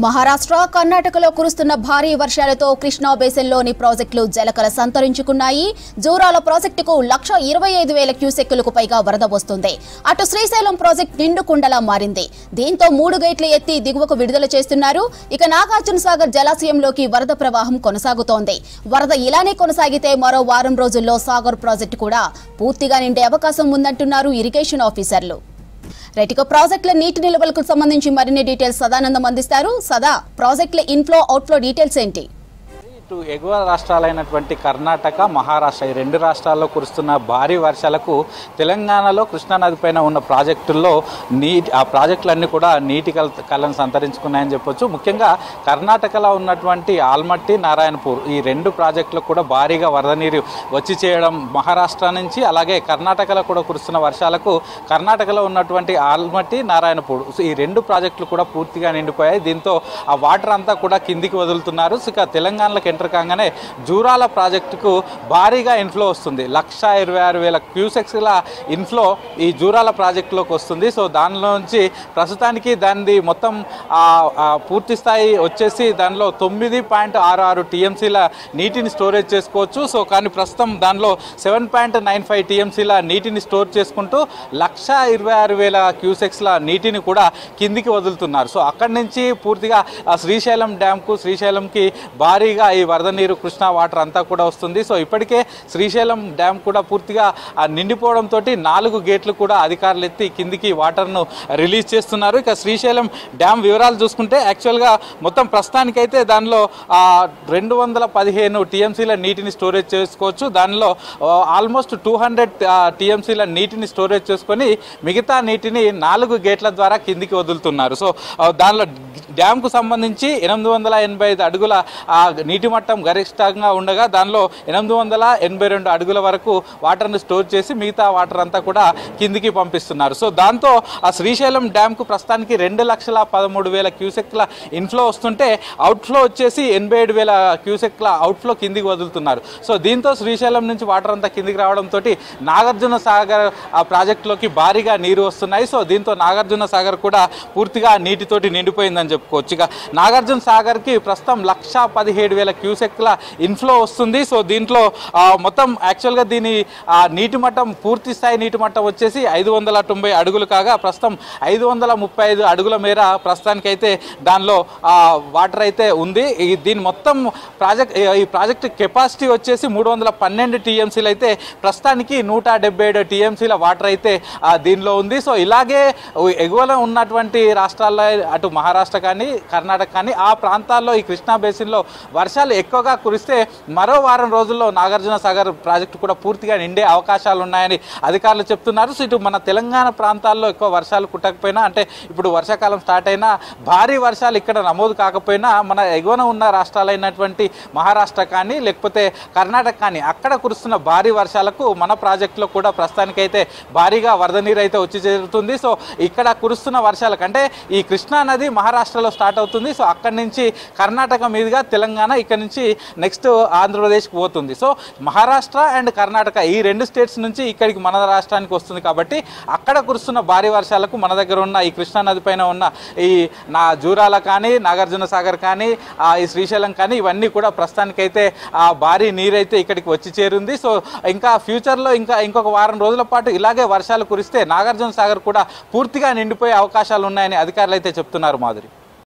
మహారాష్ట్ర కర్ణాటకలో కురుస్తున్న భారీ వర్షాలతో కృష్ణా బేసిన్లోని ప్రాజెక్టులు జలకల సంతరించుకున్నాయి. జూరాల ప్రాజెక్టుకు 1,25,000 క్యూసెక్కులకు పైగా వరద వస్తుంది. అటు శ్రీశైలం ప్రాజెక్టు నిండుకుండలా మారింది. దీంతో 3 గేట్లు ఎత్తి దిగువకు విడుదల చేస్తున్నారు. ఇక నాగార్జున సాగర్ జలాశయంలోకి వరద ప్రవాహం కొనసాగుతోంది. వరద ఇలానే కొనసాగితే మరో వారం రోజుల్లో సాగర్ ప్రాజెక్టు కూడా పూర్తిగా నిండే అవకాశం ఉందంటున్నారు ఇరిగేషన్ ఆఫీసర్లు. రైట్, ప్రాజెక్టుల నీటి నిల్వలకు సంబంధించి మరిన్ని డీటెయిల్స్ సదానందం అందిస్తారు. సదా, ప్రాజెక్టుల ఇన్ఫ్లో అవుట్ఫ్లో డీటెయిల్స్ ఏంటి? ఇటు ఎగువ రాష్ట్రాలైనటువంటి కర్ణాటక, మహారాష్ట్ర ఈ రెండు రాష్ట్రాల్లో కురుస్తున్న భారీ వర్షాలకు తెలంగాణలో కృష్ణానది పైన ఉన్న ప్రాజెక్టుల్లో ఆ ప్రాజెక్టులన్నీ కూడా నీటి కళ్ళను సంతరించుకున్నాయని చెప్పొచ్చు. ముఖ్యంగా కర్ణాటకలో ఉన్నటువంటి ఆల్మట్టి, నారాయణపూర్ ఈ రెండు ప్రాజెక్టులకు కూడా భారీగా వరద నీరు వచ్చి చేయడం మహారాష్ట్ర నుంచి, అలాగే కర్ణాటకలో కూడా కురుస్తున్న వర్షాలకు కర్ణాటకలో ఉన్నటువంటి ఆల్మట్టి, నారాయణపూర్ ఈ రెండు ప్రాజెక్టులు కూడా పూర్తిగా నిండిపోయాయి. దీంతో ఆ వాటర్ అంతా కూడా కిందికి వదులుతున్నారు. ఇక తెలంగాణలోకి ఎంటర్ కాగానే జూరాల ప్రాజెక్టుకు భారీగా ఇన్ఫ్లో వస్తుంది. 1,26,000 క్యూసెక్స్ల ఇన్ఫ్లో ఈ జూరాల ప్రాజెక్టులోకి వస్తుంది. సో దానిలో నుంచి ప్రస్తుతానికి దానిది మొత్తం పూర్తి స్థాయి వచ్చేసి దానిలో 9.66 టీఎంసీల నీటిని స్టోరేజ్ చేసుకోవచ్చు. సో కానీ ప్రస్తుతం దానిలో 7.95 టీఎంసీల నీటిని స్టోర్ చేసుకుంటూ 1,26,000 క్యూసెక్స్ల నీటిని కూడా కిందికి వదులుతున్నారు. సో అక్కడి నుంచి పూర్తిగా శ్రీశైలం డ్యామ్కు, శ్రీశైలంకి భారీగా ఈ వరద నీరు కృష్ణా వాటర్ అంతా కూడా వస్తుంది. సో ఇప్పటికే శ్రీశైలం డ్యామ్ కూడా పూర్తిగా నిండిపోవడంతో 4 గేట్లు కూడా అధికారులు ఎత్తి కిందికి వాటర్ను రిలీజ్ చేస్తున్నారు. ఇక శ్రీశైలం డ్యామ్ వివరాలు చూసుకుంటే యాక్చువల్గా మొత్తం ప్రస్తుతానికైతే దానిలో 215 టీఎంసీల నీటిని స్టోరేజ్ చేసుకోవచ్చు. దానిలో ఆల్మోస్ట్ 200 టీఎంసీల నీటిని స్టోరేజ్ చేసుకొని మిగతా నీటిని 4 గేట్ల ద్వారా కిందికి వదులుతున్నారు. సో దానిలో డ్యామ్కు సంబంధించి 885 అడుగుల నీటి మట్టం గరిష్టంగా ఉండగా దానిలో 882 అడుగుల వరకు వాటర్ను స్టోర్ చేసి మిగతా వాటర్ అంతా కూడా కిందికి పంపిస్తున్నారు. సో దాంతో ఆ శ్రీశైలం డ్యామ్కు ప్రస్తుతానికి 2,13,000 క్యూసెక్ల ఇన్ఫ్లో వస్తుంటే అవుట్ఫ్లో వచ్చేసి 87,000 క్యూసెక్ల అవుట్ఫ్లో కిందికి వదులుతున్నారు. సో దీంతో శ్రీశైలం నుంచి వాటర్ అంతా కిందికి రావడంతో నాగార్జున సాగర్ ఆ ప్రాజెక్టులోకి భారీగా నీరు వస్తున్నాయి. సో దీంతో నాగార్జున సాగర్ కూడా పూర్తిగా నీటితోటి నిండిపోయిందని చెప్పుకోవచ్చు. ఇక నాగార్జున సాగర్కి ప్రస్తుతం 1,17,000 క్యూసెక్ల ఇన్ఫ్లో వస్తుంది. సో దీంట్లో మొత్తం యాక్చువల్గా దీని నీటి మట్టం పూర్తి స్థాయి నీటి మట్టం వచ్చేసి 590 అడుగులు కాగా ప్రస్తుతం 535 అడుగుల మేర ప్రస్తుతానికైతే దానిలో వాటర్ అయితే ఉంది. దీని మొత్తం ఈ ప్రాజెక్ట్ కెపాసిటీ వచ్చేసి 312 టీఎంసీలు అయితే ప్రస్తుతానికి 177 టీఎంసీల వాటర్ అయితే దీనిలో ఉంది. సో ఇలాగే ఎగువలో ఉన్నటువంటి రాష్ట్రాల్లో అటు మహారాష్ట్ర కానీ కర్ణాటక కానీ ఆ ప్రాంతాల్లో ఈ కృష్ణా బేసిన్లో వర్షాలు ఎక్కువగా కురిస్తే మరో వారం రోజుల్లో నాగార్జున సాగర్ ప్రాజెక్టు కూడా పూర్తిగా నిండే అవకాశాలు ఉన్నాయని అధికారులు చెప్తున్నారు. సో ఇటు మన తెలంగాణ ప్రాంతాల్లో ఎక్కువ వర్షాలు కుట్టకపోయినా, అంటే ఇప్పుడు వర్షాకాలం స్టార్ట్ అయినా భారీ వర్షాలు ఇక్కడ నమోదు కాకపోయినా మన ఎగువన ఉన్న రాష్ట్రాలైనటువంటి మహారాష్ట్ర కానీ లేకపోతే కర్ణాటక కానీ అక్కడ కురుస్తున్న భారీ వర్షాలకు మన ప్రాజెక్టులో కూడా ప్రస్తుతానికైతే భారీగా వరద నీరు అయితే వచ్చి చేరుతుంది. సో ఇక్కడ కురుస్తున్న వర్షాల కంటే ఈ కృష్ణా నది మహారాష్ట్రలో స్టార్ట్ అవుతుంది. సో అక్కడి నుంచి కర్ణాటక మీదుగా తెలంగాణ, ఇక్కడ నుంచి నెక్స్ట్ ఆంధ్రప్రదేశ్కి పోతుంది. సో మహారాష్ట్ర అండ్ కర్ణాటక ఈ రెండు స్టేట్స్ నుంచి ఇక్కడికి మన రాష్ట్రానికి వస్తుంది. కాబట్టి అక్కడ కురుస్తున్న భారీ వర్షాలకు మన దగ్గర ఉన్న ఈ కృష్ణా నది పైన ఉన్న ఈ జూరాల కానీ, నాగార్జున సాగర్ కానీ, ఈ శ్రీశైలం కానీ ఇవన్నీ కూడా ప్రస్తుతానికైతే భారీ నీరైతే ఇక్కడికి వచ్చి చేరింది. సో ఇంకా ఫ్యూచర్లో ఇంకొక వారం రోజుల పాటు ఇలాగే వర్షాలు కురిస్తే నాగార్జున సాగర్ కూడా పూర్తిగా నిండిపోయే అవకాశాలు ఉన్నాయని అధికారులు అయితే చెప్తున్నారు. మాధురి.